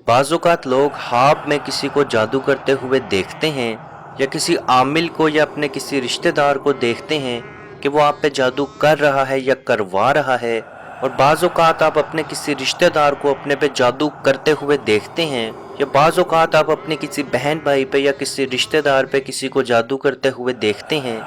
बाज़ औक़ात लोग ख्वाब में किसी को जादू करते हुए देखते हैं या किसी आमिल को या अपने किसी रिश्तेदार को देखते हैं कि वो आप पे जादू कर रहा है या करवा रहा है। और बाज़ औक़ात आप अपने किसी रिश्तेदार को अपने पे जादू करते हुए देखते हैं या बाज़ औक़ात आप अपने किसी बहन भाई पे या किसी रिश्तेदार पे किसी को जादू करते हुए देखते हैं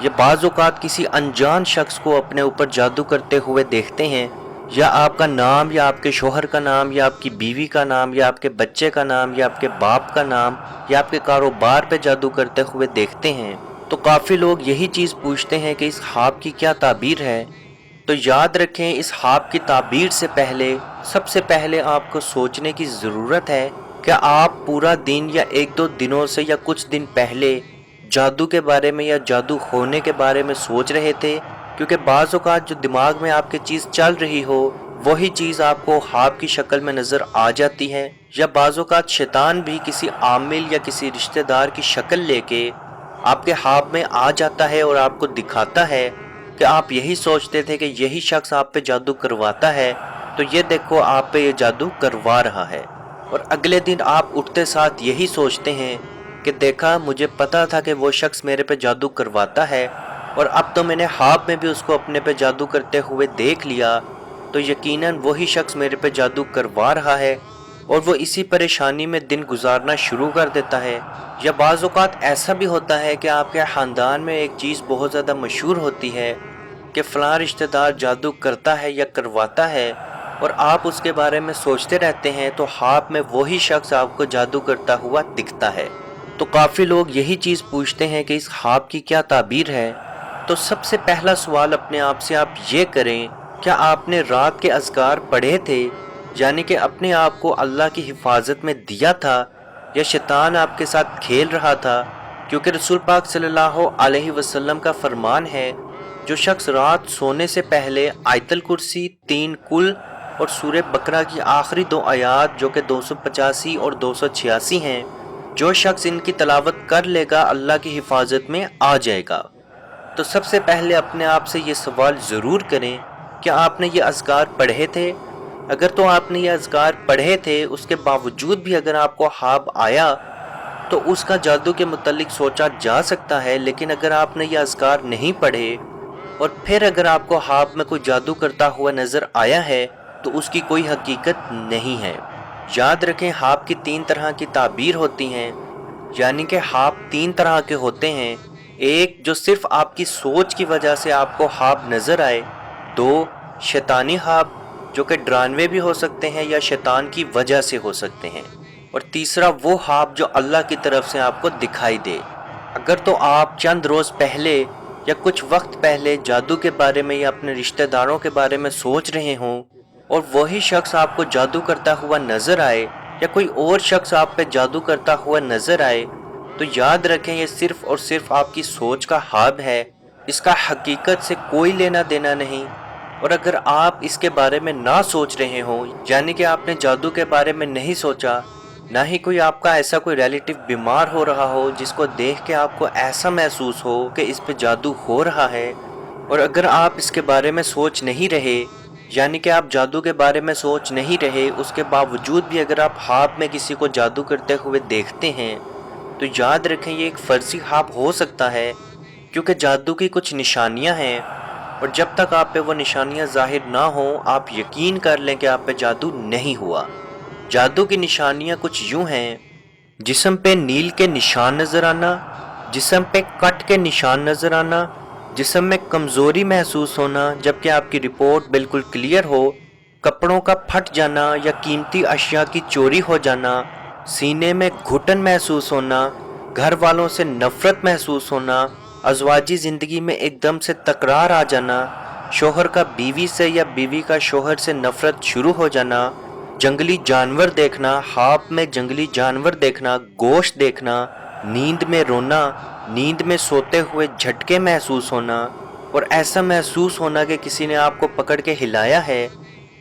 या बाज़ औक़ात किसी अनजान शख्स को अपने ऊपर जादू करते हुए देखते हैं, या आपका नाम या आपके शोहर का नाम या आपकी बीवी का नाम या आपके बच्चे का नाम या आपके बाप का नाम या आपके कारोबार पे जादू करते हुए देखते हैं। तो काफ़ी लोग यही चीज़ पूछते हैं कि इस ख्वाब की क्या ताबीर है। तो याद रखें, इस ख्वाब की ताबीर से पहले सबसे पहले आपको सोचने की ज़रूरत है कि आप पूरा दिन या एक दो दिनों से या कुछ दिन पहले जादू के बारे में या जादू होने के बारे में सोच रहे थे, क्योंकि बाज़ औक़ात जो दिमाग में आपके चीज़ चल रही हो वही चीज़ आपको ख्वाब की शक्ल में नज़र आ जाती है, या बाज़ औक़ात शैतान भी किसी आमिल या किसी रिश्तेदार की शक्ल लेके आपके ख्वाब में आ जाता है और आपको दिखाता है कि आप यही सोचते थे कि यही शख्स आप पे जादू करवाता है, तो ये देखो आप पे ये जादू करवा रहा है। और अगले दिन आप उठते साथ यही सोचते हैं कि देखा, मुझे पता था कि वो शख्स मेरे पे जादू करवाता है और अब तो मैंने ख्वाब में भी उसको अपने पे जादू करते हुए देख लिया, तो यकीनन वही शख्स मेरे पे जादू करवा रहा है। और वो इसी परेशानी में दिन गुजारना शुरू कर देता है। या बाज़ औक़ात ऐसा भी होता है कि आपके ख़ानदान में एक चीज़ बहुत ज़्यादा मशहूर होती है कि फ़लाँ रिश्तेदार जादू करता है या करवाता है, और आप उसके बारे में सोचते रहते हैं, तो ख्वाब में वही शख्स आपको जादू करता हुआ दिखता है। तो काफ़ी लोग यही चीज़ पूछते हैं कि इस ख्वाब की क्या ताबीर है। तो सबसे पहला सवाल अपने आप से आप ये करें, क्या आपने रात के अज़कार पढ़े थे, यानी कि अपने आप को अल्लाह की हिफाजत में दिया था, या शैतान आपके साथ खेल रहा था? क्योंकि रसूल पाक सल्लल्लाहु अलैहि वसल्लम का फरमान है, जो शख्स रात सोने से पहले आयतल कुर्सी, 3 कुल और सूरह बकरा की आखिरी 2 आयात जो कि 285 और 286 हैं, जो शख्स इनकी तलावत कर लेगा अल्लाह की हिफाजत में आ जाएगा। तो सबसे पहले अपने आप से ये सवाल ज़रूर करें, क्या आपने ये अज़कार पढ़े थे? अगर तो आपने ये अज़कार पढ़े थे, उसके बावजूद भी अगर आपको ख्वाब आया तो उसका जादू के मुतल्लिक सोचा जा सकता है। लेकिन अगर आपने ये अज़कार नहीं पढ़े और फिर अगर आपको ख्वाब में कोई जादू करता हुआ नज़र आया है, तो उसकी कोई हकीकत नहीं है। याद रखें, ख्वाब की 3 तरह की ताबीर होती हैं, यानी कि ख्वाब 3 तरह के होते हैं। एक, जो सिर्फ़ आपकी सोच की वजह से आपको ख्वाब नज़र आए। 2, शैतानी ख्वाब, जो कि डरावने भी हो सकते हैं या शैतान की वजह से हो सकते हैं। और तीसरा, वो ख्वाब जो अल्लाह की तरफ से आपको दिखाई दे। अगर तो आप चंद रोज़ पहले या कुछ वक्त पहले जादू के बारे में या अपने रिश्तेदारों के बारे में सोच रहे हों और वही शख्स आपको जादू करता हुआ नज़र आए, या कोई और शख्स आप पे जादू करता हुआ नज़र आए, तो याद रखें, ये सिर्फ़ और सिर्फ आपकी सोच का ख्वाब है। इसका हकीकत से कोई लेना देना नहीं। और अगर आप इसके बारे में ना सोच रहे हों, यानी कि आपने जादू के बारे में नहीं सोचा, ना ही कोई आपका ऐसा कोई रिलेटिव बीमार हो रहा हो जिसको देख के आपको ऐसा महसूस हो कि इस पे जादू हो रहा है, और अगर आप इसके बारे में सोच नहीं रहे, यानी कि आप जादू के बारे में सोच नहीं रहे, उसके बावजूद भी अगर आप ख्वाब में किसी को जादू करते हुए देखते हैं, तो याद रखें, ये एक फ़र्ज़ी ख्वाब हो सकता है, क्योंकि जादू की कुछ निशानियां हैं, और जब तक आप पे वो निशानियां ज़ाहिर ना हों, आप यकीन कर लें कि आप पे जादू नहीं हुआ। जादू की निशानियां कुछ यूं हैं: जिस्म पे नील के निशान नज़र आना, जिस्म पे कट के निशान नज़र आना, जिस्म में कमज़ोरी महसूस होना जबकि आपकी रिपोर्ट बिल्कुल क्लियर हो, कपड़ों का फट जाना या कीमती अशिया की चोरी हो जाना, सीने में घुटन महसूस होना, घर वालों से नफ़रत महसूस होना, अज़वाजी ज़िंदगी में एकदम से तकरार आ जाना, शोहर का बीवी से या बीवी का शोहर से नफ़रत शुरू हो जाना, जंगली जानवर देखना, ख्वाब में जंगली जानवर देखना, गोश्त देखना, नींद में रोना, नींद में सोते हुए झटके महसूस होना, और ऐसा महसूस होना कि किसी ने आपको पकड़ के हिलाया है,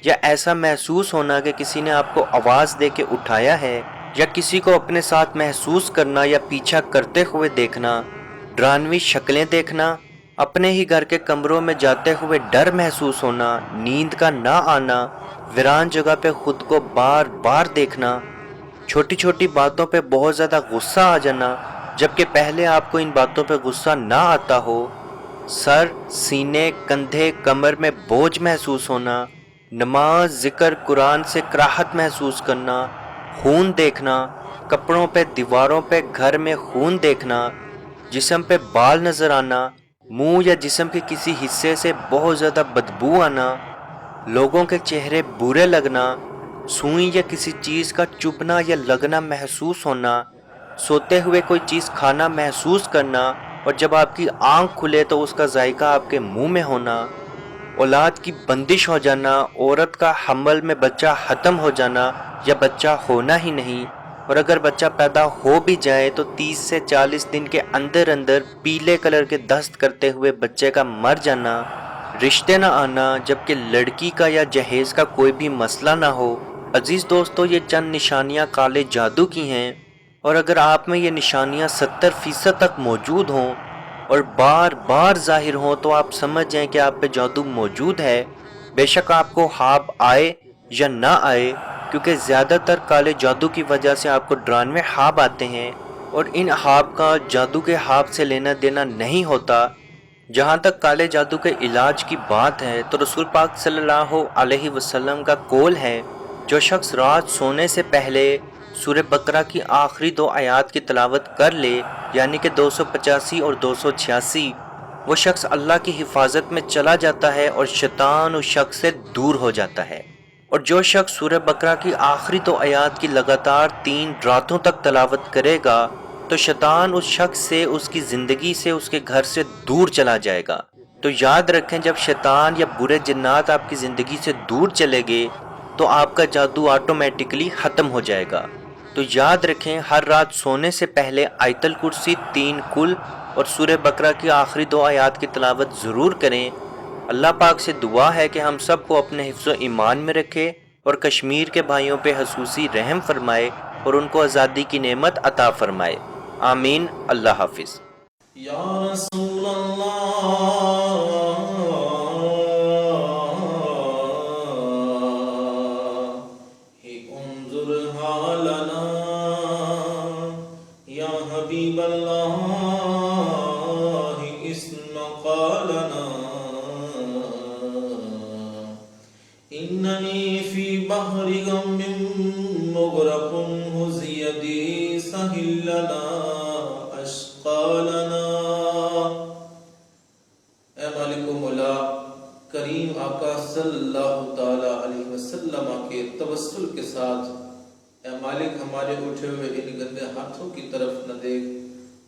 या ऐसा महसूस होना कि किसी ने आपको आवाज़ दे के उठाया है, या किसी को अपने साथ महसूस करना या पीछा करते हुए देखना, डरावनी शक्लें देखना, अपने ही घर के कमरों में जाते हुए डर महसूस होना, नींद का ना आना, वीरान जगह पे खुद को बार बार देखना, چھوٹی چھوٹی باتوں پہ بہت زیادہ غصہ آ جانا جبکہ پہلے آپ کو ان باتوں پہ غصہ نہ آتا ہو، سر، سینے، کندھے، کمر میں بوجھ محسوس ہونا، نماز، ذکر، قرآن سے کراہت محسوس کرنا، خون دیکھنا، کپڑوں پہ، دیواروں پہ، گھر میں خون دیکھنا، جسم پہ بال نظر آنا، منہ یا جسم کے کسی حصے سے بہت زیادہ بدبو آنا، لوگوں کے چہرے برے لگنا، سوئی یا کسی چیز کا چبھنا یا لگنا محسوس ہونا، سوتے ہوئے کوئی چیز کھانا محسوس کرنا اور جب آپ کی آنکھ کھلے تو اس کا ذائقہ آپ کے منہ میں ہونا، اولاد کی بندش ہو جانا، عورت کا حمل میں بچہ ختم ہو جانا یا بچہ ہونا ہی نہیں، اور اگر بچہ پیدا ہو بھی جائے تو 30 سے 40 دن کے اندر اندر پیلے کلر کے دست کرتے ہوئے بچے کا مر جانا، رشتے نہ آنا جبکہ لڑکی کا یا جہیز کا کوئی بھی مسئلہ نہ ہو۔ عزیز دوستو، یہ چند نشانیاں کالے جادو کی ہیں، اور اگر آپ میں یہ نشانیاں 70% تک موجود ہوں اور بار بار ظاہر ہوں تو آپ سمجھ جائیں کہ آپ پہ جادو موجود ہے، بے شک آپ کو خواب آئے یا نہ آئے، کیونکہ زیادہ تر کالے جادو کی وجہ سے آپ کو ڈرانوے خواب آتے ہیں اور ان خواب کا جادو کے خواب سے لینا دینا نہیں ہوتا۔ جہاں تک کالے جادو کے علاج کی بات ہے تو رسول پاک صلی اللہ علیہ وسلم کا قول ہے، جو شخص رات سونے سے پہلے سورہ بقرہ کی آخری 2 آیات کی تلاوت کر لے، یعنی کہ 285 اور 286، وہ شخص اللہ کی حفاظت میں چلا جاتا ہے اور شیطان اس شخص سے دور ہو جاتا ہے۔ اور جو شخص سورہ بقرہ کی آخری 2 آیات کی لگاتار 3 راتوں تک تلاوت کرے گا تو شیطان اس شخص سے، اس کی زندگی سے، اس کے گھر سے دور چلا جائے گا۔ تو یاد رکھیں، جب شیطان یا برے جنات آپ کی زندگی سے دور چلے گے تو آپ کا جادو آٹومیٹکلی ختم ہو جائے گا۔ تو یاد رکھیں، ہر رات سونے سے پہلے آیت الکرسی، 3 کل اور سورہ بقرہ کی آخری 2 آیات کی تلاوت ضرور کریں۔ اللہ پاک سے دعا ہے کہ ہم سب کو اپنے حفظ و ایمان میں رکھے اور کشمیر کے بھائیوں پہ خصوصی رحم فرمائے اور ان کو آزادی کی نعمت عطا فرمائے۔ آمین۔ اللہ حافظ۔ یا رسول اللہ انظر حالنا، یا حبیب اللہ اسمع قالنا، اننی فی بحر غم مغرق ہز یدی سہل لنا اشقالنا۔ اے مالک و مولا کریم آقا صلی اللہ تعالی علیہ وسلم کے توسل کے ساتھ، اے مالک ہمارے اٹھے ہوئے ان گندے ہاتھوں کی طرف نہ دیکھ،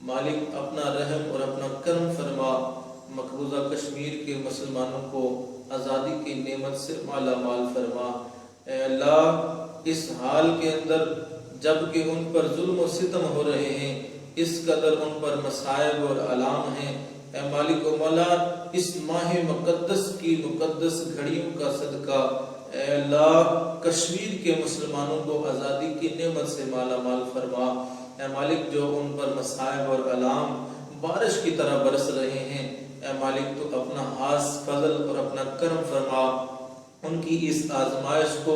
مالک اپنا رحم اور اپنا کرم فرما، مقبوضہ کشمیر کے مسلمانوں کو آزادی کی نعمت سے مالا مال فرما۔ اے اللہ، اس حال کے اندر جب کہ ان پر ظلم و ستم ہو رہے ہیں، اس قدر ان پر مصائب اور آلام ہیں، اے مالک و مولا اس ماہ مقدس کی مقدس گھڑیوں کا صدقہ، اے اللہ کشمیر کے مسلمانوں کو آزادی کی نعمت سے مالا مال فرما۔ اے مالک جو ان پر مصائب اور آلام بارش کی طرح برس رہے ہیں، اے مالک تو اپنا خاص فضل اور اپنا کرم فرما، ان کی اس آزمائش کو،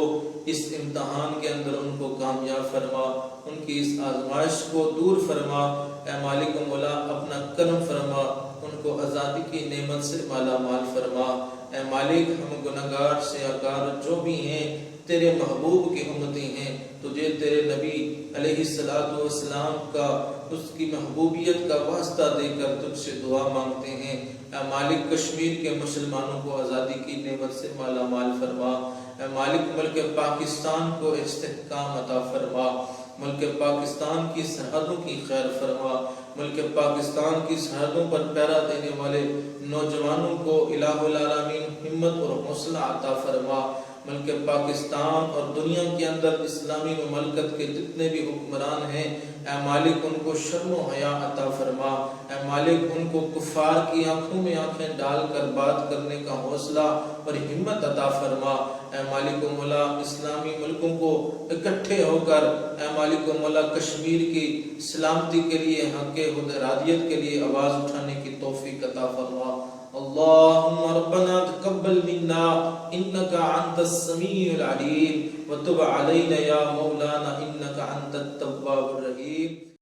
اس امتحان کے اندر ان کو کامیاب فرما، ان کی اس آزمائش کو دور فرما۔ اے مالک و مولا اپنا کرم فرما، ان کو آزادی کی نعمت سے مالا مال فرما۔ اے مالک ہم گناہگار سیاہکار جو بھی ہیں تیرے محبوب کی امتی ہیں، تجھے تیرے نبی علیہ السلام کا، اس کی محبوبیت کا واسطہ دے کر تجھ سے دعا مانگتے ہیں۔ اے مالک کشمیر کے مسلمانوں کو آزادی کی نعمت سے مالا مال فرما۔ اے مالک ملک پاکستان کو استحکام عطا فرما، ملک پاکستان کی سرحدوں کی خیر فرما، ملک پاکستان کی سرحدوں پر پہرا دینے والے نوجوانوں کو الہ العالمین ہمت اور حوصلہ عطا فرما۔ ملک پاکستان اور دنیا کے اندر اسلامی مملکت کے جتنے بھی حکمران ہیں، اے مالک ان کو شرم و حیا عطا فرما۔ اے مالک ان کو کفار کی آنکھوں میں آنکھیں ڈال کر بات کرنے کا حوصلہ اور ہمت عطا فرما۔ اے مالک و مولا اسلامی ملکوں کو اکٹھے ہو کر، اے مالک و مولا کشمیر کی سلامتی کے لیے، حق خودارادیت کے لیے آواز اٹھانے کی توفیق عطا فرما۔ اللہم ربنا تقبل منا انکا انت السمیع العلیم وتب علینا یا مولانا انکا انت انت التواب الرحیم